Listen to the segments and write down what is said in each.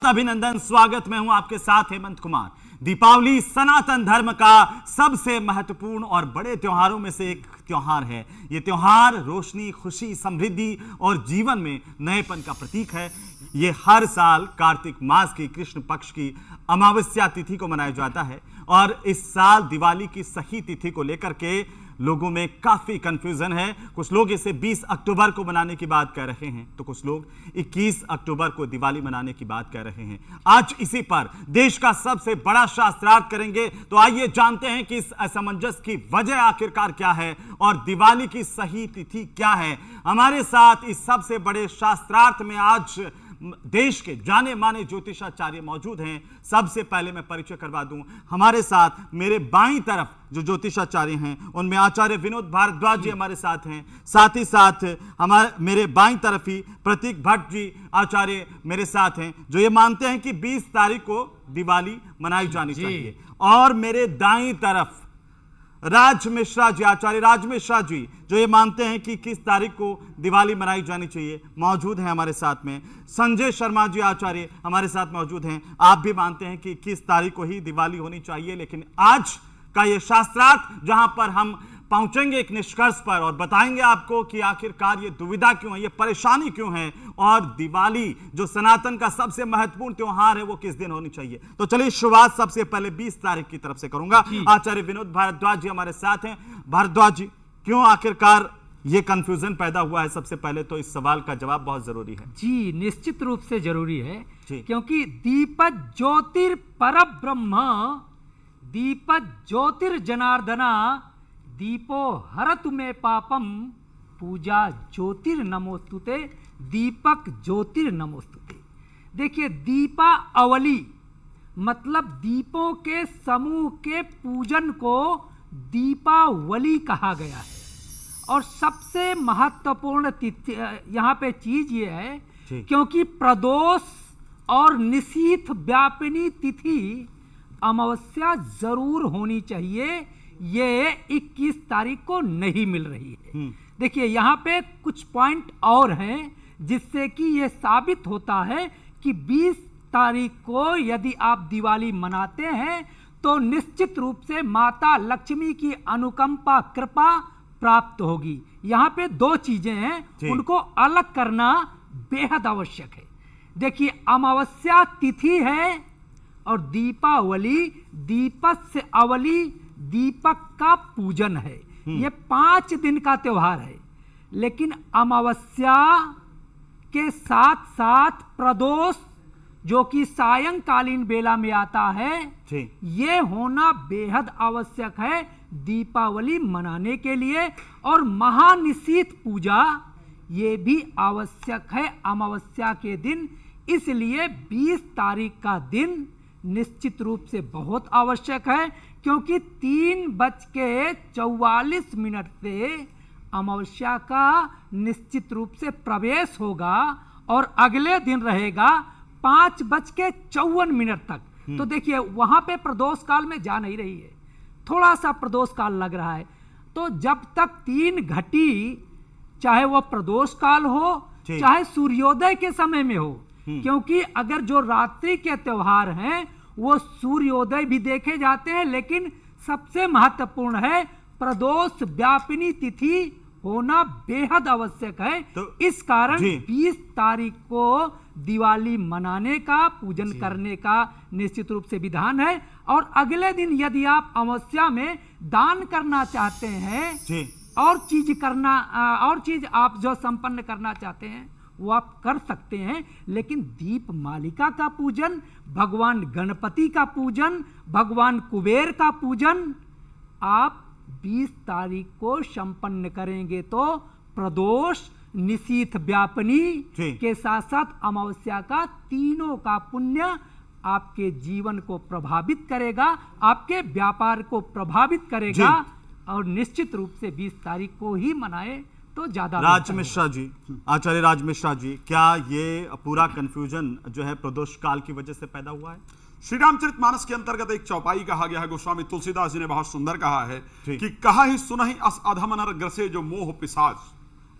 अभिनंदन, स्वागत। मैं हूं आपके साथ हेमंत कुमार। दीपावली सनातन धर्म का सबसे महत्वपूर्ण और बड़े त्योहारों में से एक त्योहार है। यह त्योहार रोशनी, खुशी, समृद्धि और जीवन में नएपन का प्रतीक है। यह हर साल कार्तिक मास की कृष्ण पक्ष की अमावस्या तिथि को मनाया जाता है और इस साल दिवाली की सही तिथि को लेकर के लोगों में काफी कंफ्यूजन है। कुछ लोग इसे 20 अक्टूबर को मनाने की बात कह रहे हैं, तो कुछ लोग 21 अक्टूबर को दिवाली मनाने की बात कह रहे हैं। आज इसी पर देश का सबसे बड़ा शास्त्रार्थ करेंगे। तो आइए जानते हैं कि इस असमंजस की वजह आखिरकार क्या है और दिवाली की सही तिथि क्या है। हमारे साथ इस सबसे बड़े शास्त्रार्थ में आज देश के जाने माने ज्योतिषाचार्य मौजूद हैं। सबसे पहले मैं परिचय करवा दूं, हमारे साथ मेरे बाईं तरफ जो ज्योतिषाचार्य हैं उनमें आचार्य विनोद भारद्वाज जी हमारे साथ हैं। साथ ही साथ मेरे बाईं तरफ ही प्रतीक भट्ट जी आचार्य मेरे साथ हैं, जो ये मानते हैं कि 20 तारीख को दिवाली मनाई जानी चाहिए। और मेरे दाईं तरफ राज मिश्रा जी, आचार्य राज मिश्रा जी, जो ये मानते हैं कि किस तारीख को दिवाली मनाई जानी चाहिए, मौजूद हैं हमारे साथ में। संजय शर्मा जी आचार्य हमारे साथ मौजूद हैं। आप भी मानते हैं कि किस तारीख को ही दिवाली होनी चाहिए। लेकिन आज का ये शास्त्रार्थ जहां पर हम पहुंचेंगे एक निष्कर्ष पर और बताएंगे आपको कि आखिरकार ये दुविधा क्यों है, ये परेशानी क्यों है और दिवाली जो सनातन का सबसे महत्वपूर्ण त्योहार है वो किस दिन होनी चाहिए। तो चलिए शुरुआत सबसे पहले 20 तारीख की तरफ से करूंगा। आचार्य विनोद भारद्वाज जी हमारे साथ हैं। भारद्वाज जी, क्यों आखिरकार ये कंफ्यूजन पैदा हुआ है? सबसे पहले तो इस सवाल का जवाब बहुत जरूरी है। जी, निश्चित रूप से जरूरी है, क्योंकि दीपक ज्योतिर परब्रह्म, दीपक ज्योतिर्जनार्दना, दीपो हरतु मे पापम, पूजा ज्योतिर नमोस्तुते, दीपक ज्योतिर नमोस्तुते। देखिए, दीपावली मतलब दीपों के समूह के पूजन को दीपावली कहा गया है। और सबसे महत्वपूर्ण तिथि यहाँ पे चीज ये है, क्योंकि प्रदोष और निशीथ व्यापिनी तिथि अमावस्या जरूर होनी चाहिए। ये 21 तारीख को नहीं मिल रही है। देखिए, यहाँ पे कुछ पॉइंट और हैं जिससे कि ये साबित होता है कि 20 तारीख को यदि आप दिवाली मनाते हैं तो निश्चित रूप से माता लक्ष्मी की अनुकंपा, कृपा प्राप्त होगी। यहाँ पे दो चीजें हैं, उनको अलग करना बेहद आवश्यक है। देखिए, अमावस्या तिथि है और दीपावली, दीपक से अवली, दीपक का पूजन है। ये 5 दिन का त्योहार है। लेकिन अमावस्या के साथ साथ प्रदोष, जो कि सायंकालीन बेला में आता है, ये होना बेहद आवश्यक है दीपावली मनाने के लिए। और महानिशीथ पूजा ये भी आवश्यक है अमावस्या के दिन। इसलिए 20 तारीख का दिन निश्चित रूप से बहुत आवश्यक है, क्योंकि 3:44 से अमावस्या का निश्चित रूप से प्रवेश होगा और अगले दिन रहेगा 5:54 तक। तो देखिए, वहां पे प्रदोष काल में जा नहीं रही है, थोड़ा सा प्रदोष काल लग रहा है। तो जब तक 3 घटी, चाहे वो प्रदोष काल हो चाहे सूर्योदय के समय में हो, क्योंकि अगर जो रात्रि के त्योहार हैं वो सूर्योदय भी देखे जाते हैं, लेकिन सबसे महत्वपूर्ण है प्रदोष व्यापिनी तिथि होना बेहद आवश्यक है। तो इस कारण 20 तारीख को दिवाली मनाने का, पूजन करने का निश्चित रूप से विधान है। और अगले दिन यदि आप अमावस्या में दान करना चाहते हैं, और चीज आप जो संपन्न करना चाहते हैं वो आप कर सकते हैं। लेकिन दीप मालिका का पूजन, भगवान गणपति का पूजन, भगवान कुबेर का पूजन आप 20 तारीख को संपन्न करेंगे तो प्रदोष, निशीथ व्यापनी के साथ साथ अमावस्या का तीनों का पुण्य आपके जीवन को प्रभावित करेगा, आपके व्यापार को प्रभावित करेगा। और निश्चित रूप से 20 तारीख को ही मनाए तो ज्यादा। राज मिश्रा जी, आचार्य राज मिश्रा जी, क्या ये पूरा कंफ्यूजन जो है प्रदोष काल की वजह से पैदा हुआ है? श्री रामचरितमानस के अंतर्गत एक चौपाई कहा गया है। गोस्वामी तुलसीदास जी ने बहुत सुंदर कहा है कि कहा ही सुनहि अस अधम नर ग्रसे जो मोह पिशाच,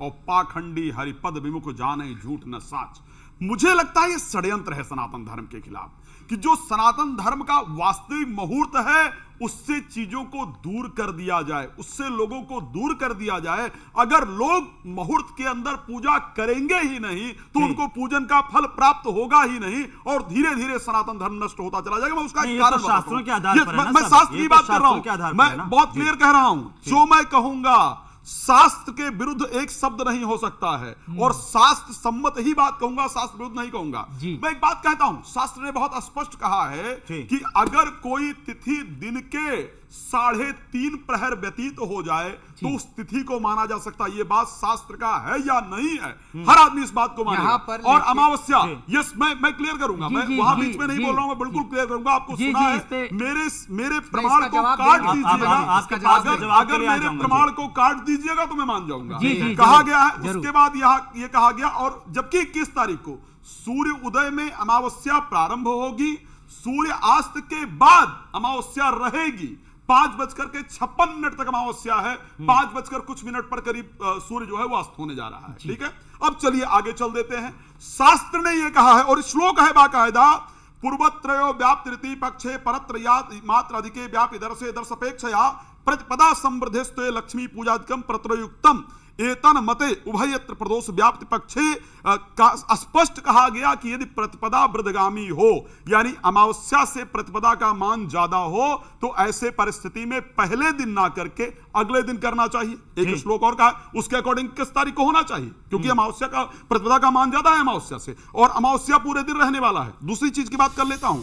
और पाखंडी हरिपद विमुख जाने झूठ न साच। मुझे लगता है ये षड्यंत्र है सनातन धर्म के खिलाफ, कि जो सनातन धर्म का वास्तविक मुहूर्त है उससे चीजों को दूर कर दिया जाए, उससे लोगों को दूर कर दिया जाए। अगर लोग मुहूर्त के अंदर पूजा करेंगे ही नहीं तो उनको पूजन का फल प्राप्त होगा ही नहीं, और धीरे धीरे सनातन धर्म नष्ट होता चला जाएगा। मैं उसका एक कारण शास्त्रों के आधार पर है ना, मैं शास्त्र की बात कर रहा हूं, मैं बहुत क्लियर कह रहा हूं। जो मैं कहूंगा शास्त्र के विरुद्ध एक शब्द नहीं हो सकता है, और शास्त्र सम्मत ही बात कहूंगा, शास्त्र विरुद्ध नहीं कहूंगा। मैं एक बात कहता हूं, शास्त्र ने बहुत स्पष्ट कहा है कि अगर कोई तिथि दिन के 3.5 प्रहर व्यतीत हो जाए तो उस तिथि को माना जा सकता है। ये बात शास्त्र का है या नहीं है, हर आदमी इस बात को मानेगा। और अमावस्या, यस मैं क्लियर करूंगा, मैं वहां बीच में नहीं बोल रहा हूं, मैं बिल्कुल क्लियर करूंगा। आपको सुना है, मेरे प्रमाण को काट दीजिएगा, अगर मेरे प्रमाण को काट दीजिएगा तो मैं मान जाऊंगा। कहा गया है, उसके बाद ये कहा गया, और जबकि 21 तारीख को सूर्य उदय में अमावस्या प्रारंभ होगी, सूर्य अस्त के बाद अमावस्या रहेगी, 5:56 तक अमावस्या है, 5 कुछ मिनट पर करीब सूर्य जो है वो अस्त होने जा रहा है। ठीक है, अब चलिए आगे चल देते हैं। शास्त्र ने यह कहा है, और श्लोक है बाकायदा, पूर्वत्रयो व्याप्ति पक्षे परत्र मात्र अधिके व्यापि दर्शे दर्शपेक्षया प्रतिपदा समृद्धिस्ते लक्ष्मी पूजादिकम प्रत्रयुक्तम एतन मते उभयत्र प्रदोष व्याप्ति पक्षे का स्पष्ट कहा गया कि यदि प्रतिपदा वृद्धगामी हो, यानी अमावस्या से प्रतिपदा का मान ज्यादा हो, तो ऐसे परिस्थिति में पहले दिन ना करके अगले दिन करना चाहिए। एक श्लोक और कहा, उसके अकॉर्डिंग किस तारीख को होना चाहिए, क्योंकि अमावस्या का प्रतिपदा का मान ज्यादा है अमावस्या से, और अमावस्या पूरे दिन रहने वाला है। दूसरी चीज की बात कर लेता हूं,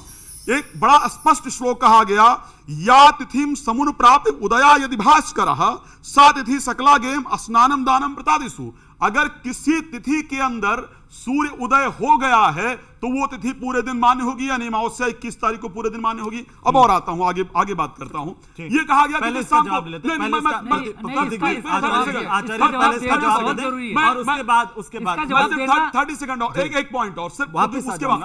एक बड़ा स्पष्ट श्लोक कहा गया, या तिथिम समुन प्राप्त उदया यदि भास्करः सा तिथि सकला गेम स्नानम दानम प्रतादिषु। अगर किसी तिथि के अंदर सूर्य उदय हो गया है तो वो तिथि पूरे दिन मान्य होगी, यानी अमावस्या 21 तारीख को पूरे दिन मान्य होगी। अब और आता हूं, आगे बात करता हूं। ये कहा गया कि शाम को उसके बाद 30 सेकंड और एक पॉइंट और सिर्फ उसके बाद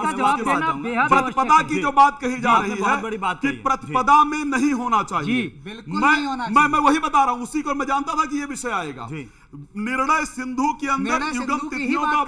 प्रतिपदा की जो बात कही जा रही है कि प्रतिपदा में नहीं होना चाहिए, मैं वही बता रहा हूं, उसी को मैं जानता था कि ये विषय आएगा। निर्णय सिंधु के अंदर युगम तिथियों का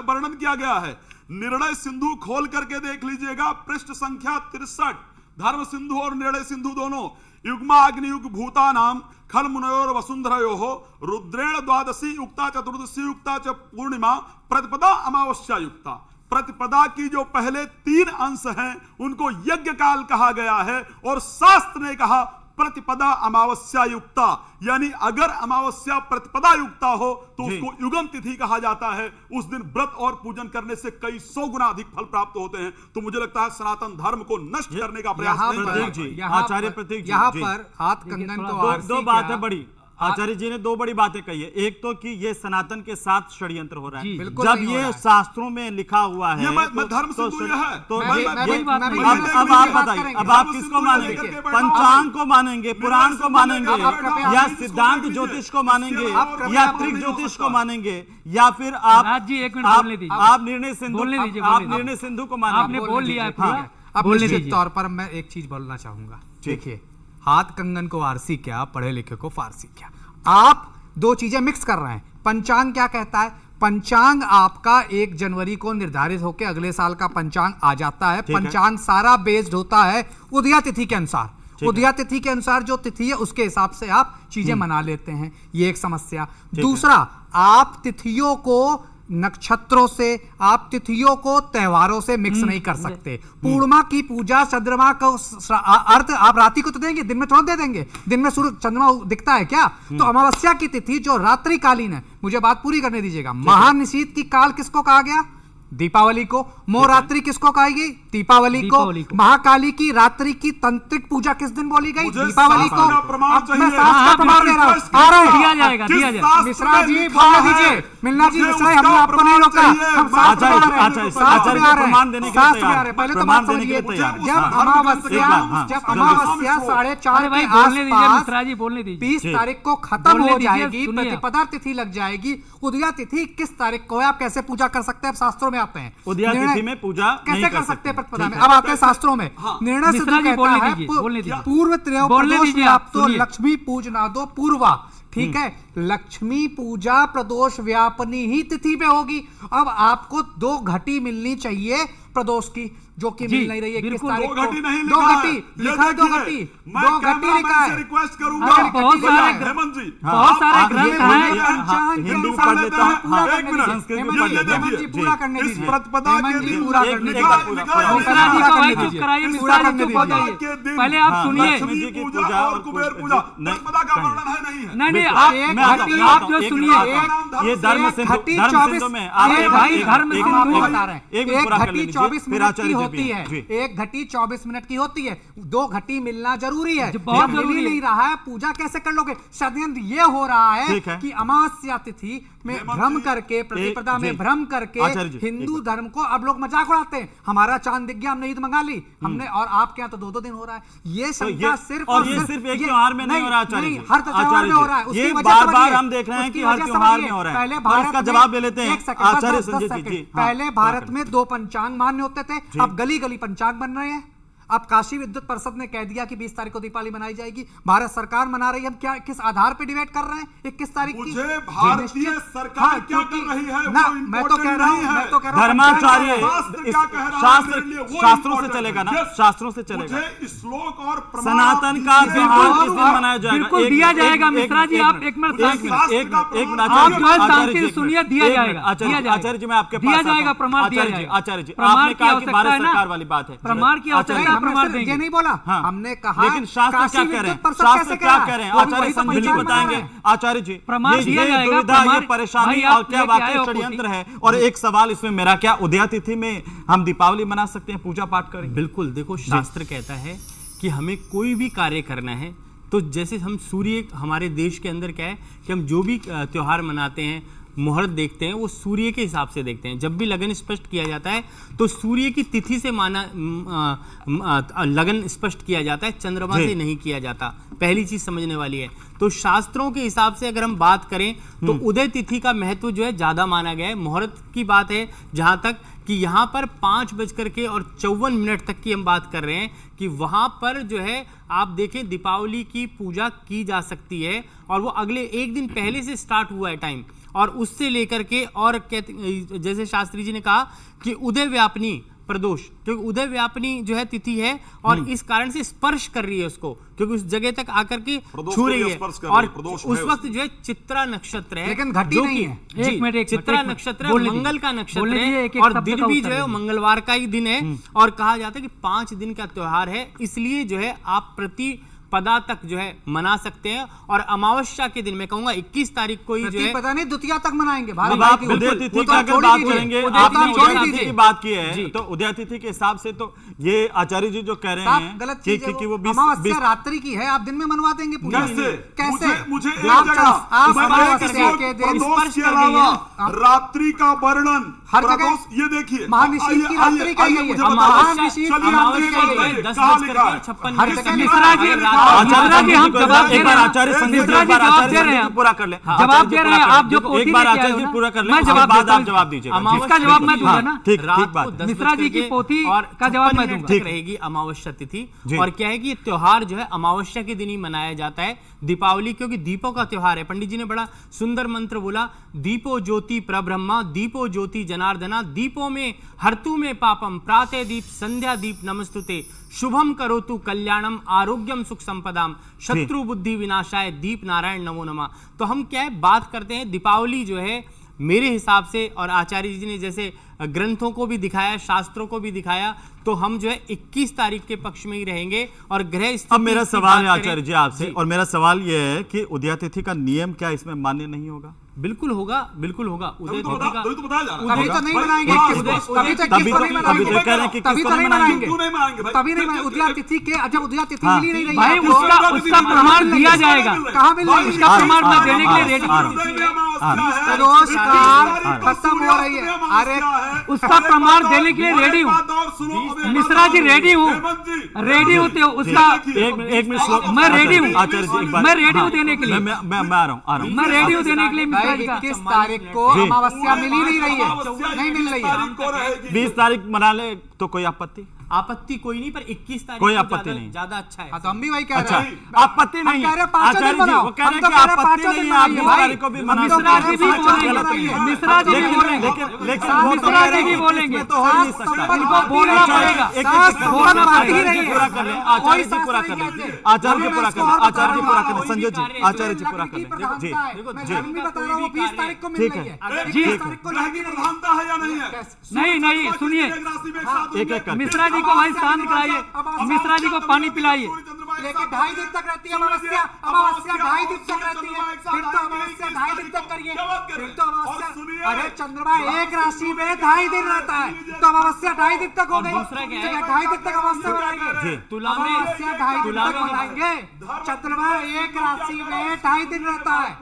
वर्णन किया गया है। निर्णय सिंधु खोल करके देख लीजिएगा, पृष्ठ संख्या 63। धर्म सिंधु और निर्णय सिंधु दोनों युग्मा अग्नियुग भूता नाम खल मुनयोर वसुंधरयो रुद्रेण द्वादशी युक्ता चतुर्दशी युक्ता च पूर्णिमा प्रतिपदा अमावस्या युक्ता। प्रतिपदा की जो पहले 3 अंश हैं उनको यज्ञ काल कहा गया है, और शास्त्र ने कहा प्रतिपदा अमावस्या युक्ता, यानी अगर अमावस्या प्रतिपदा युक्ता हो तो उसको युगम तिथि कहा जाता है। उस दिन व्रत और पूजन करने से कई 100 गुना अधिक फल प्राप्त होते हैं। तो मुझे लगता है सनातन धर्म को नष्ट करने का प्रयास नहीं। आचार्य प्रतीक जी, यहाँ पर हाथ कंगन को दो बात है बड़ी, आचार्य जी ने 2 बड़ी बातें कही है। एक तो कि ये सनातन के साथ षड्यंत्र हो रहा है, जब ये शास्त्रों में लिखा हुआ है, धर्म सिंधु है। तो अब आप बताइए, अब आप किसको मानेंगे? पंचांग को मानेंगे, पुराण को मानेंगे, या सिद्धांत ज्योतिष को मानेंगे, या त्रिक ज्योतिष को मानेंगे, या फिर आप निर्णय सिंधु को मानेंगे? बोल लिया। अब निश्चित तौर पर मैं एक चीज बोलना चाहूंगा। देखिए, हाथ कंगन को आरसी क्या, पढ़े लिखे को फारसी क्या। आप 2 चीजें मिक्स कर रहे हैं। पंचांग क्या कहता है? पंचांग आपका 1 जनवरी को निर्धारित होकर अगले साल का पंचांग आ जाता है। पंचांग सारा बेस्ड होता है उदया तिथि के अनुसार। उदया तिथि के अनुसार जो तिथि है उसके हिसाब से आप चीजें मना लेते हैं, ये एक समस्या। दूसरा, आप तिथियों को नक्षत्रों से, आप तिथियों को त्योहारों से मिक्स नहीं कर सकते। पूर्णिमा की पूजा चंद्रमा को अर्थ आप रात्रि को तो देंगे, दिन में थोड़ा दे देंगे। दिन में सूर्य चंद्रमा दिखता है क्या? तो अमावस्या की तिथि जो रात्रिकालीन है, मुझे बात पूरी करने दीजिएगा। महानिशीत की काल किसको कहा गया? दीपावली को। मोहरात्रि किसको कही गई? दीपावली को। महाकाली की रात्रि की तंत्रिक पूजा किस दिन बोली गई? दीपावली को। प्रमाण मैं शास्त्र का प्रमाण दे रहा हूं, आ रहे हैं, दिया जाएगा। मिश्रा जी बोलने दीजिए, मिलना जी मिश्रा, हमने आपको नहीं रोका, हम शास्त्र में आ रहे हैं, शास्त्र में आ रहे हैं। पहले तो बात समझिए, जब अमावस्या 4:30 के आसपास 20 तारीख को खत्म हो जाएगी, प्रतिपदा तिथि लग जाएगी, उदया तिथि 21 तारीख को, आप कैसे पूजा कर सकते हैं? शास्त्रों में आते हैं, उदया तिथि में पूजा कैसे कर सकते हैं प्रतिपदा में? अब आते हैं शास्त्रों में। निर्णय सिद्ध कहता है पूर्व त्रयोदशी आप तो लक्ष्मी पूजना दो पूर्वा। ठीक है, लक्ष्मी पूजा प्रदोष व्यापनी ही तिथि पे होगी। अब आपको 2 घटी मिलनी चाहिए प्रदोष की, जो कि मिल नहीं रही है। किस तारीख को? 2 घटी नहीं लिखा है। 2 घटी लिखा है। रिक्वेस्ट बहुत करूंगा सारे बहुत सारे ग्रंथ हैं। हिंदू पढ़ लेता हूं, पूरा करने दीजिए। इस प्रतिपदा के दिन पूरा करने दीजिए। मिश्रा जी को भाई चुप कराइए, मिश्रा जी चुप हो जाइए, पहले आप सुनिए। लक्ष्मी पूजा और कुबेर पूजा प्रतिपदा का वर्णन है नहीं है। नहीं आप जो सुनिए, ये धर्म सिंधु में भाई धर्म सिंधु बता रहे हैं। एक घटी 24 मिनट की होती है, एक घटी 24 मिनट की होती है, 2 घटी मिलना जरूरी है। बहुत मिल ही नहीं रहा है, पूजा कैसे कर लोगे? षड्यंत्र ये हो रहा है कि अमावस्या तिथि में भ्रम करके, प्रतिपदा में भ्रम करके हिंदू धर्म को अब लोग मजाक उड़ाते हैं। हमारा चांद दिख गया, हमने ईद मंगा ली, हमने, और आपके यहाँ तो 2-2 दिन हो रहा है। ये शंका सिर्फ और सिर्फ एक त्योहार में नहीं हो रहा आचार्य, हर त्योहार में हो रहा है। ये बार-बार हम देख रहे हैं कि हर त्योहार में हो रहा है। पहले भारत का जवाब ले लेते हैं आचार्य संजय जी। पहले भारत में 2 पंचांग मान्य होते थे, अब गली गली पंचांग बन रहे हैं। अब काशी विद्युत परिषद ने कह दिया कि 20 तारीख को दीपावली मनाई जाएगी, भारत सरकार मना रही है। हम क्या किस आधार पे डिबेट कर रहे हैं 21 तारीख की? भारतीय सरकार क्या कर रही है ना, मैं तो कह रहा हूं धर्माचार्य, शास्त्रों से चलेगा ना, शास्त्रों से चलेगा। श्लोक और सनातन का त्योहार किस दिन मनाया जाएगा? बिल्कुल दिया जाएगा। मिश्रा जी आप एक मिनट, आप जो है शांति सुनिए, दिया जाएगा। आचार्य जी मैं आपके दिया जाएगा, प्रमाण दिया जाएगा। आचार्य जी आपने कहा कि भारत सरकार वाली बात है, प्रमाण की आवश्यकता, प्रमाण देंगे। ये नहीं बोला, हमने कहा। लेकिन शास्त्र क्या कह रहे हैं? शास्त्र क्या कह रहे हैं? आचार्य संजय जी बताएंगे। आचार्य जी प्रमाण दिया जाएगा, दुविधा, ये परेशानी और क्या वाकई षड्यंत्र है? और एक सवाल इसमें मेरा, क्या उदया तिथि में हम दीपावली मना सकते हैं, पूजा पाठ करें? बिल्कुल, देखो शास्त्र कहता है कि हमें कोई भी कार्य करना है तो जैसे हम सूर्य, हमारे देश के अंदर क्या है कि हम जो भी त्योहार मनाते हैं, मुहूर्त देखते हैं, वो सूर्य के हिसाब से देखते हैं। जब भी लगन स्पष्ट किया जाता है तो सूर्य की तिथि से लगन स्पष्ट किया जाता है, चंद्रमा से नहीं किया जाता। पहली चीज समझने वाली है। तो शास्त्रों के हिसाब से अगर हम बात करें तो उदय तिथि का महत्व जो है ज्यादा माना गया है। मुहूर्त की बात है जहां तक कि यहाँ पर 5:54 तक की हम बात कर रहे हैं कि वहां पर जो है आप देखें दीपावली की पूजा की जा सकती है, और वो अगले एक दिन पहले से स्टार्ट हुआ है टाइम, और उससे लेकर के, और जैसे शास्त्री जी ने कहा कि उदय व्यापनी प्रदोष, क्योंकि उदय व्यापनी जो है तिथि है और इस कारण से स्पर्श कर रही है उसको, क्योंकि उस जगह तक आकर के छू रही है। और उस वक्त जो है चित्रा नक्षत्र है, लेकिन घटी नहीं है। एक मिनट, चित्रा नक्षत्र है, मंगल का नक्षत्र है, और दिन भी जो है मंगलवार का ही दिन है। और कहा जाता है कि 5 दिन का त्योहार है, इसलिए जो है आप प्रति पदा तक जो है मना सकते हैं। और अमावस्या के दिन मैं कहूंगा 21 तारीख को ही जो है, पता नहीं द्वितीया तक मनाएंगे। अब आप उदय तिथि की अगर बात करेंगे, आपने उदय तिथि की बात की है, तो उदय तिथि के हिसाब से तो ये आचार्य जी जो कह रहे हैं गलत कि चीज है। वो अमावस्या रात्रि की है, आप दिन में मनवा देंगे पूजा? कैसे? मुझे एक आप जगह अमावस्या के दिन प्रदोष के अलावा रात्रि का वर्णन हर जगह, ये देखिए महानिशीत की रात्रि का ही है। मुझे महानिशीत की रात्रि का ही है। 10:56 हर जगह मिश्रा जी, हम जवाब दे रहे हैं। आचार्य संजय जी एक बार आचार्य संजय जी पूरा कर ले, जवाब दे रहे हैं आप जो एक बार आचार्य जी पूरा कर ले, मैं उसके जवाब बाद देता आप हूं। जवाब दीजिएगा। इसका जवाब मैं दूंगा ना, ठीक रात बात। को 10 मिश्रा जी की पोथी का जवाब मैं दूंगा। रहेगी अमावस्या तिथि। और क्या है कि ये त्योहार जो है अमावस्या के दिन ही मनाया जाता है, दीपावली, क्योंकि दीपों का त्योहार है। पंडित जी ने बड़ा सुंदर मंत्र बोला, दीपो ज्योति प्रब्रह्मा, दीपो ज्योति जनार्दना, दीपो में हर्तु में पापम, प्रातः दीप संध्या दीप नमस्तुते, शुभम करोतु कल्याणम, आरोग्यम सुख संपदाम, शत्रु बुद्धि विनाशाय, दीप नारायण नमो नमः। तो हम क्या है बात करते हैं, दीपावली जो है मेरे हिसाब से, और आचार्य जी ने जैसे ग्रंथों को भी दिखाया, शास्त्रों को भी दिखाया, तो हम जो है 21 तारीख के पक्ष में ही रहेंगे। और ग्रह अब मेरा सवाल है आचार्य जी आपसे, और मेरा सवाल यह है कि उदया तिथि का नियम क्या इसमें मान्य नहीं होगा? बिल्कुल होगा, बिल्कुल होगा। उदय तिथि का तो बताया जा रहा है। तभी तो नहीं मनाएंगे, तभी तो नहीं मनाएंगे, तभी तो नहीं मनाएंगे, तभी नहीं मनाएंगे। उदया तिथि के, अच्छा उदया तिथि मिली नहीं रही भाई, उसका प्रमाण दिया जाएगा। कहाँ मिल रही है? उसका प्रमाण मैं देने के लिए रेडी हूँ। प्रदोष काल खत्म हो रही है। अरे उसका प्रमाण देने के लिए रेडी हूँ। मिश्रा जी रेडी हूँ, रेडी हूँ। तो उसका एक मिनट, मैं रेडी हूँ, आचार्य जी एक बार, मैं रेडी हूँ देने के लिए। मैं आ रहा हूँ, मैं रेडी हूँ देने के लिए। 21 तारीख को अमावस्या मिली नहीं रही है, नहीं मिल रही है। 20 तारीख मना ले तो कोई आपत्ति? आपत्ति कोई नहीं, पर 21 तारीख कोई को आपत्ति नहीं। ज्यादा अच्छा है। तो हम भी वही कह अच्छा, रहे हैं। आपत्ति नहीं है। हम कह रहे हैं 5 दिन आचार्य जी बनाओ। वो कह रहे हम हैं तो कि कह रहे हैं आपत्ति 5 नहीं दिन है, आप बनाइए 20 भाई। तारीख को भी मना मिश्रा सकते जी हैं। भी बोलेंगे, गलत नहीं है। मिश्रा जी भी लेकिन- बोलेंगे। लेकिन- लेकिन हाँ, वो तो मिश्रा कह रहे जी भी हैं बोलेंगे। 21 में तो हो ही नहीं सकता। इनको बोलना पड़ेगा। बोलना बाकी पड़ेगा। नहीं है। पूरा कर लें, आचार्य जी पूरा कर लें, आचार्य जी पूरा कर लें, आचार्य जी पूरा कर लें, संजय जी आचार्य जी पूरा कर लें। जी मैं भी बता रहा हूँ 20 तारीख को मिल ठीक रही है। है। जी। 20 तारीख को ग्रह की प्रधानता है या नहीं है? नहीं सुनिए, एक-एक करके। मिश्रा जी को भाई शांत कराइए, मिश्रा जी को पानी पिलाइए। लेकिन 2.5 दिन तक रहती है अमावस्या। अमावस्या 2.5 दिन तक रहती है। फिर तो अमावस्या 2.5 दिन तक करिए। फिर तो अमावस्या, अरे चंद्रमा एक राशि में 2.5 दिन रहता है, तो अमावस्या 2.5 दिन तक हो गई। दूसरा क्या है? 2.5 दिन तक अमावस्या बनाएंगे। तुला में अमावस्या 2.5 दिन तक बनाएंगे। चंद्रमा एक राशि में 2.5 दिन रहता है।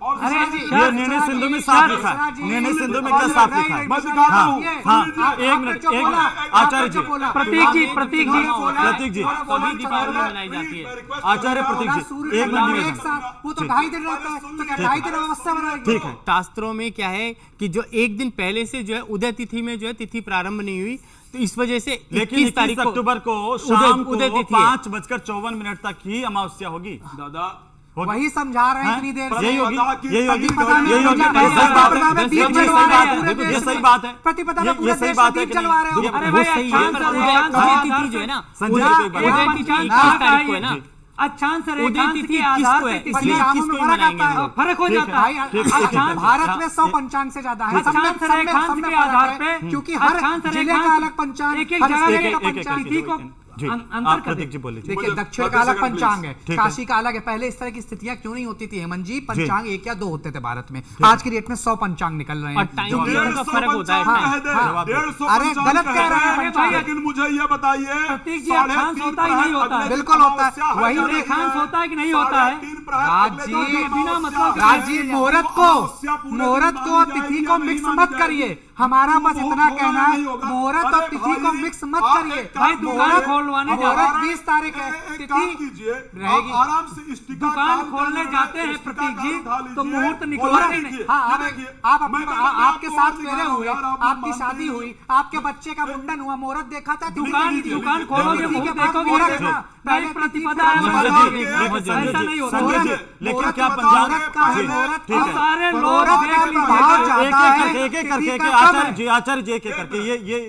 अरे जी, ये निर्णय सिंधु में साफ लिखा है। निर्णय सिंधु में क्या साफ लिखा है? मैं दिखाता हूँ। हाँ, एक मिनट, एक मिनट, आचार्य जी, प्रतीक जी, प्रतीक जी, प्रतीक जी, सभी दीपावली मनाई जाती है। आचार्य प्रतीक जी, एक मिनट एक साथ, वो तो 2.5 दिन रहता है, तो क्या 2.5 दिन अमावस्या बनाएंगे? ठीक है। शास्त्रों में क्या है कि जो एक दिन पहले से जो है उदय तिथि में जो है तिथि प्रारंभ नहीं हुई, तो इस वजह से लेकिन 21 तारीख 21 को अक्टूबर को शाम को उदय तिथि है। 5:54 तक ही अमावस्या होगी। दादा वही समझा रहे हैं इतनी देर से। यही होगी, यही होगी, प्रतिपदा में यही होगी। पूजा ये सही बात है, में दीप ये जलवा सही रहे बात हैं है, पूरे देखो, ये देश सही में। बात है। प्रतिपदा में ये पूरे सही देश बात में है दीप कि जलवा नहीं? रहे हो। अरे वो भाई सही है, अक्षांश पर और उदय रेखांश तिथि जो है ना, संजय उदय जी कोई बात उदय नहीं। तिथि अक्षांश 21 तारीख को है ना। जी। अक्षांश उदय रेखांश तिथि के 21 आधार को पे है, तिथि इसलिए 21 को ही मनाएंगे हम लोग। फर्क हो ठीक है, जाता है। ठीक है, ठीक है। भारत में 100 पंचांग से ज्यादा है। सब में- अक्षांश सब में- रेखांश सब में के फर्क आधार है, पे क्योंकि हर अक्षांश जिले रेखांश का अलग पंचांग, एक-एक हर जगह जिले के का एक-एक पंचांग। करके तिथि को जी, अंतर आप कर प्रतीक जी दे। बोलिए। देखिए मुझे दक्षिण 30 का अलग सेकंड पंचांग है, ठीक है। काशी का अलग है। पहले इस तरह की स्थितियां क्यों नहीं होती थी हेमंत जी? पंचांग 1 या 2 होते थे भारत में। आज की डेट में 100 पंचांग निकल रहे और हैं। टाइम जो कि- पीरियड का फर्क होता है। पंचांग कह दे, हाँ, 150 अरे पंचांग गलत कह रहे हैं है। पंचांग। लेकिन मुझे ये बताइए, प्रतीक जी, 3.5 अक्षांश होता ही नहीं होता है। अगले बिल्कुल दिन होता है। अमावस्या वही है, रेखांश होता है कि नहीं होता है? 3.5 प्रहर राज अगले जी, दिन बिना अमावस्या मतलब है। राज जी, मुहूर्त वो अमावस्या को पूरे मुहूर्त दिन को मानी तिथि जाएगी को या नहीं मिक्स मानी मत जाएगी? करिए। हमारा बस वो इतना होगा कहना या है, नहीं होगा? मुहूर्त और अरे तिथि को भाई, मिक्स मत आप करिए। एक काम भाई, दुकान कीजिए, खोलवाने जा मुहूर्त रहे हैं। 20 तारीख है, एक काम तिथि कीजिए, रहेगी। आप आराम से इष्टिका दुकान काल खोलने कर जाते रहे हैं इष्टिका प्रतीक जी, काल उठा लीजिए। तो मुहूर्त और निकलवाते ये नहीं। देखिए, हाँ, ये आप देखिए, आप मैं अपने कहता हूं, आपके आपको साथ और फेरे दिखा हुए, रहा हूं, यार, आप आपकी मानते शादी नहीं। हुई, आपके बच्चे का मुंडन हुआ, मुहूर्त देखा था? दुकान खोलोगे, तिथि के मुहूर्त बाद देखोगे, मुहूर्त देखो। देखा। नहीं, पहले प्रतिपदा है, तिथि संजय बताओ। जी, लेकिन संजय ऐसा जी, नहीं होता। संजय जी, मुहूर्त लेकिन क्या बताओ, पंचांग मुहूर्त का है, जी, मुहूर्त ठीक का है। सारे लोग मुहूर्त का देख लीजिए। प्रभाव एक ज्यादा एक है, करके एक एक करके तिथि एक का एक कम आचार्य है। जी, आचार्य जी, एक एक करके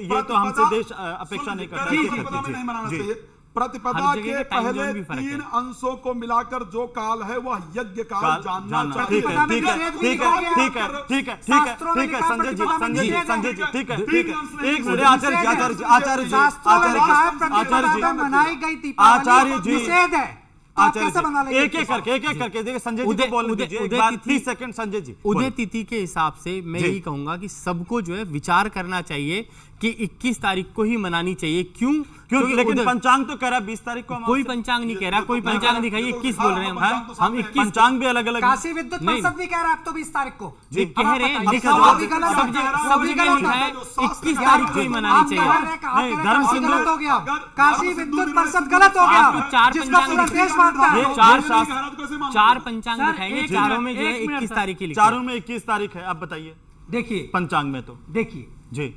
ये तो हमसे देश अपेक्षा नहीं करता। जी, एक एक प्रतिपदा में करके, नहीं मनाना जी, चाहिए। प्रतिपदा हर जगह के के टाइम पहले जोन भी फर्क है। 3 अंशों को मिलाकर जो काल है वह यज्ञ काल काल जानना जानना चाहिए। ठीक है, प्रतिपदा में ठीक है, निषेध भी ठीक लिखा है, गया ठीक है, है। ठीक है, ठीक है, शास्त्रों में ठीक है, लिखा संजय जी, प्रतिपदा में संजय जी, निषेध है। संजय जी, ठीक है, तीन ठीक है, अंश नहीं, एक मिनट, आचार्य जी, आचार्य जी, आचार्य जी, शास्त्रों में आचार्य लिखा है, जी, प्रतिपदा आचार्य जी, में मनाई गई दीपावली आचार्य जी, निषेध है। तो आप आचार्य कैसे बना जी, लेंगे? एक एक करके देखिए संजय जी उदय- को बोलने उदय- दीजिए एक उदय बार, तिथि- 30 सेकंड संजय जी उदय बोलिए। तिथि के हिसाब से मैं जी। यही कहूंगा कि सबको जो है विचार करना चाहिए कि 21 तारीख को ही मनानी चाहिए। क्यों? क्योंकि लेकिन उदय- पंचांग तो कह रहा है 20 तारीख को कोई अमावस्या। पंचांग नहीं कह रहा, कोई पंचांग दिखाइए, 21 बोल रहे हैं हम 21 पंचांग भी अलग अलग काशी विद्युत नहीं, परिषद भी कह रहा है अब तो 20 तारीख को। जी कह रहे हैं, अब लिखा सब हुआ भी है, गलत सब है। जगह सब सब भी जगह गलत लिखा है। है 21 तारीख को ही मनानी आप कह चाहिए। रहे हैं कि- आप नहीं, कह रहे हैं धर्म काशी सिंधु- गलत हो गया। काशी विद्युत परिषद गलत हो आपको गया, 4 जिसका पूरा पंचांग देश मानता है। ये- चार ये शास्त्र 4 पंचांग सर, दिखाएंगे, एक चारों मिनट, में जो है एक मिनट 21 सर। तारीख की लिखी चारों में 21 तारीख है, आप बताइए देखिए पंचांग में तो देखिए जी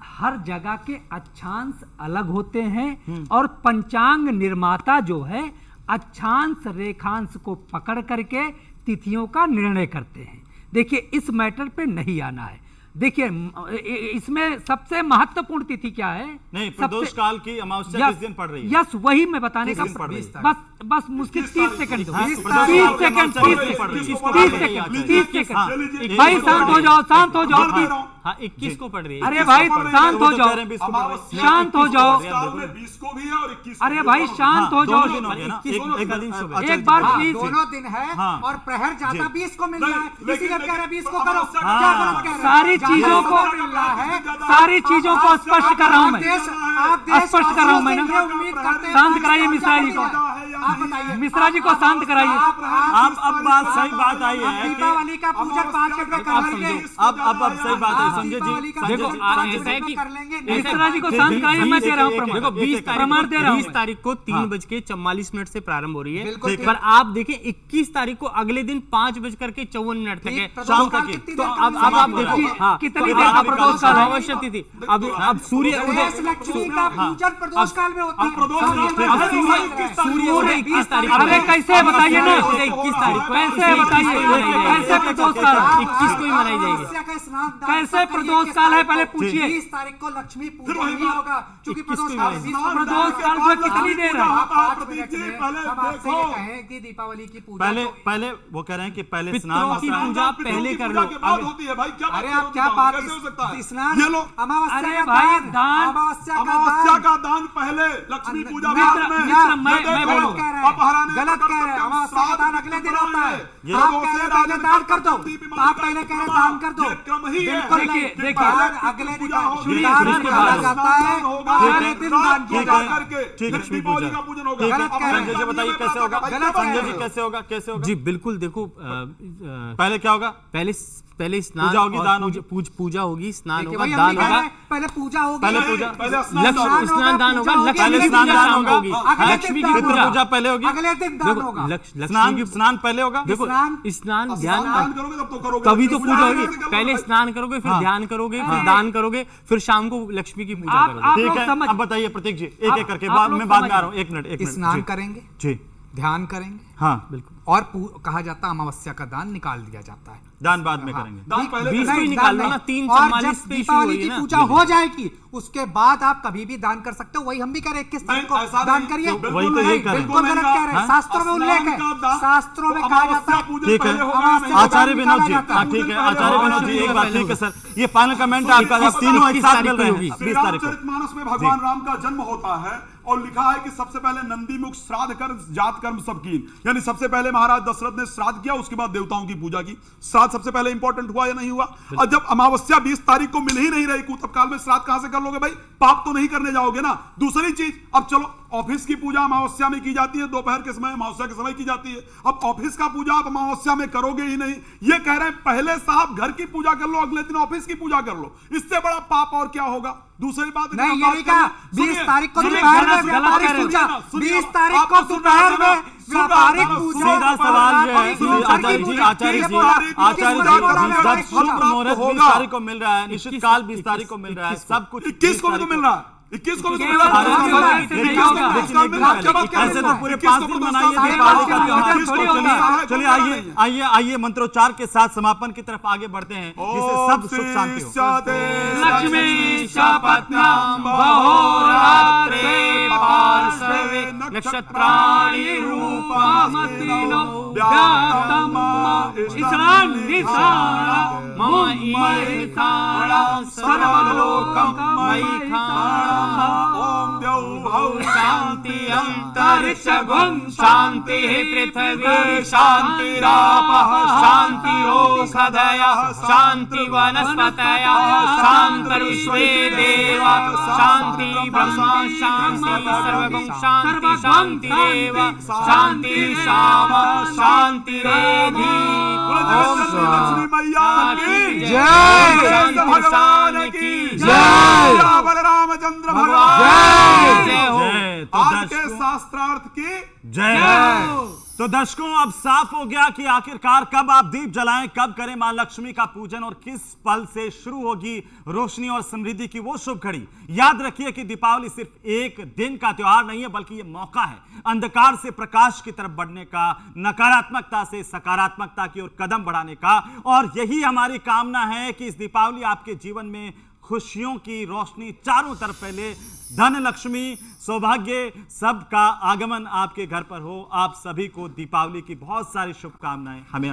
हर जगह के अक्षांश अलग होते हैं और पंचांग निर्माता जो है अक्षांश रेखांश को पकड़ करके तिथियों का निर्णय करते हैं। देखिए इस मैटर पे नहीं आना है। देखिए इसमें सबसे महत्वपूर्ण तिथि क्या है? नहीं, प्रदोष काल की अमावस्या यस, किस दिन पड़ रही है? यस, वही मैं बताने किस का दिन पड़ रही है? बस मुश्किल 30 सेकंड दो। हाँ, 30 प्रदोष काल की सेकंड, अमावस्या 30 किस दिन पड़ रही है? सेकंड, किसको पड़ 30 रही है? सेकंड, हाँ, 30 हाँ, सेकंड। भाई शांत हो जाओ, शांत हो जाओ। हाँ 21 को पड़ रही है। अरे भाई शांत हो जाओ, शांत हो जाओ। 20 को भी है और 21 को अरे भी भाई है। शांत हो जाओ। दिन हो गया ना, एक बार हाँ, प्लीज। दोनों दिन है हाँ। और प्रहर ज्यादा 20 को मिल रहा है, लेकिन- इसीलिए कह रहे हैं 20 को लेकिन- करो। हाँ। क्या गलत कह रहे हैं? सारी ज्यादा चीजों को मिल रहा है, सारी चीजों को स्पष्ट कर रहा हूं मैं। आप देश स्पष्ट कर रहा हूं मैं ना। ये उम्मीद करते हैं शांत कराइए मिश्रा जी को। नहीं है। मिश्रा जी को शांत कराइए। अब बात सही बात आई है कि दीपावली का पूजन 5 रुपए कर लेंगे। अब सही बात है संजय जी। देखो ऐसा है कि मिश्रा जी को शांत कराइए, मैं दे रहा हूँ प्रमाण। देखो 20 प्रमाण दे रहा हूँ 20 तारीख को 3:44 से प्रारंभ हो रही है, बिल्कुल पर आप देखिए 21 तारीख को अगले दिन 5:54 तक है शाम तक की। तो अब आप देखो हाँ कितनी तो देर का अब प्रदोष काल है? अवश्य तिथि अब सूर्य उदय लक्ष्मी का पूजन प्रदोष काल में होता है। सूर्य उदय 21 तारीख को अरे कैसे बताइए ना, 21 तारीख को कैसे बताइए, कैसे प्रदोष काल है? 21 को ही मनाई जाएगी। कैसे प्रदोष काल है पहले पूछिए। 20 तारीख को लक्ष्मी पूजन नहीं होगा क्योंकि प्रदोष को काल प्रदोष काल में कितनी देर है? हम आपसे ये कहें कि दीपावली की पूजा पहले वो कह रहे हैं कि पहले पितरों स्नान की होता है। पूजा पहले कर लो। बात होती है भाई, क्या अरे बात आप क्या करोगे? बात कैसे हो सकता है? स्नान ये लो अमावस्या अरे का भाई, दान दान अमावस्या का दान पहले, लक्ष्मी पूजा बाद में। मित्र, मैं ये बोलूं। देखो, अपहरण है, गलत कह रहे हैं। अमावस्या का दान अगले दिन होता है। ये आप कह रहे पहले दान कर दो, आप पहले कह रहे दान कर दो। ये क्रम ही है। बिल्कुल देखिए, नहीं। देखिए। दान अगले दिन सुनिए, दान सुनिए, निकाला सुनिए। जाता है, अगले दिन दान किया ठीक जाता है, है। करके ठीक है, लक्ष्मी पूजा का पूजन होगा। ठीक है, गलत कह रहे हैं। संजय जी बताइए कैसे होगा? गलत कह संजय रहे जी हैं। कैसे होगा? कैसे होगा? जी बिल्कुल देखो पहले क्या होगा? पहले स्नान पूजा होगी, और दान होगी। पूजा होगी, स्नान देखिए होगा, भाई, हम दान भी कह होगा, रहे हैं, पहले पूजा होगी, पहले पूजा, पहले लक्ष्मी स्नान दान होगा, पूजा लक्ष्मी पहले की स्नान पूजा दान शाम होगा। को होगी, अगले लक्ष्मी दिन की दान पितृ पूजा पूजा पहले होगी। अगले दिन दान देखो होगा। स्नान पहले होगा। देखो स्नान स्नान स्नान ध्यान करोगे तब तो करोगे। तभी तो पूजा होगी। करोगे। पहले स्नान करोगे, फिर ध्यान करोगे, फिर दान करोगे, फिर शाम को लक्ष्मी की पूजा आप करोगे। ठीक लोग है, समझ- अब बताइए प्रतीक जी, एक एक करके आप बाद लोग में बाद में समझ- आ रहा हूँ। एक मिनट स्नान जी। करेंगे, जी ध्यान करेंगे हाँ बिल्कुल और कहा जाता है अमावस्या का दान निकाल दिया जाता है। दान बाद में करेंगे। दान पहले 20 को ही नहीं, निकाल लो दान ना, नहीं। 3:44 और जब पे शुरू हो दीपावली रही की है ना। पूजा हो जाएगी उसके बाद आप कभी भी दान कर सकते हो। वही हम भी कह रहे हैं 21 तारीख को नहीं, ऐसा दान नहीं। करिए। बिल्कुल वही तो नहीं, यही कर रहे हैं। बिल्कुल गलत कह रहे हैं। शास्त्रों में उल्लेख है, शास्त्रों में कहा जाता है। ठीक है, आचार्य विनोद जी, हाँ ठीक है, आचार्य विनोद जी एक बात, ठीक है सर, ये फाइनल कमेंट है आपका। आप तीनों एक साथ मिल रहे हैं 20 तारीख को। रामचरितमानस में भगवान राम का जन्म होता है और लिखा है कि सबसे पहले नंदी मुख श्राद्ध कर जात कर्म सब कीन, यानी सबसे पहले महाराज दशरथ ने श्राद्ध किया, उसके बाद देवताओं की पूजा की। श्राद्ध सबसे पहले इंपॉर्टेंट हुआ या नहीं हुआ? और जब अमावस्या 20 तारीख को मिल ही नहीं रही, तब काल में श्राद्ध कहां से कर लोगे भाई? पाप तो नहीं करने जाओगे ना। दूसरी चीज, अब चलो ऑफिस की पूजा अमावस्या में की जाती है, दोपहर के समय अमावस्या के समय की जाती है। अब ऑफिस का पूजा आप अमावस्या में करोगे ही नहीं। ये कह रहे हैं पहले साहब घर की पूजा कर लो, अगले दिन ऑफिस की पूजा कर लो। इससे बड़ा पाप और क्या होगा? दूसरी बात नहीं, जब ये बात नहीं कहा। करें- 20 तारीख को सुनिए, दोपहर में गलत व्यापारिक कह रहे हैं। पूजा, सुनिए, 20 तारीख को आपको सुनना दोपहर है में ना? व्यापारिक सुनना है, पूजा। सीधा सवाल ये है, आचार्य जी, आचार्य जी, जब शुभ मुहूर्त 20 तारीख को मिल रहा है, निश्चित काल 20 तारीख को मिल रहा है, सब कुछ 21 को भी तो मिल रहा है। 21 को भी तो मिल बात रहा होगा, है। इससे नहीं होगा। ऐसे तो पूरे 5 दिन मनाइए दीपावली का त्योहार। चलिए आइए मंत्रोच्चार के साथ समापन की तरफ आगे बढ़ते हैं, जिससे सब सुख शांति हो। लक्ष्मी शपथ्यां बहोरात्रे पार्श्वे नक्षत्राणि रूपमस्तिनो व्याप्तं स्नान निशाणा मम ईर्षाणा सर्वलोकं मयि खाणा ओम द्यौ भौ शांति अंतरिक्षं शांति पृथ्वी शांतिरापः शांतिरोषधयः शांति वनस्पतयः शांतिर्विश्वे देवा शांति ब्रह्मा शांति सर्वगं शांति शांतिरेव शांति श्याम शांतिरेधि। लक्ष्मी मैया की जय। भगवान की जय। बलरामचंद्र भगवान जय हो। जय। तो आज के दर्शकों, शास्त्रार्थ की जय। तो दर्शकों, अब साफ हो गया कि आखिरकार कब आप दीप जलाएं, कब करें मां लक्ष्मी का पूजन और किस पल से शुरू होगी रोशनी और समृद्धि की वो शुभ घड़ी। याद रखिए कि दीपावली सिर्फ एक दिन का त्योहार नहीं है, बल्कि ये मौका है अंधकार से प्रकाश की तरफ बढ़ने का, नकारात्मकता से सकारात्मकता की ओर कदम बढ़ाने का। और यही हमारी कामना है कि इस दीपावली आपके जीवन में खुशियों की रोशनी चारों तरफ फैले, धन लक्ष्मी सौभाग्य सबका आगमन आपके घर पर हो। आप सभी को दीपावली की बहुत सारी शुभकामनाएं। हमें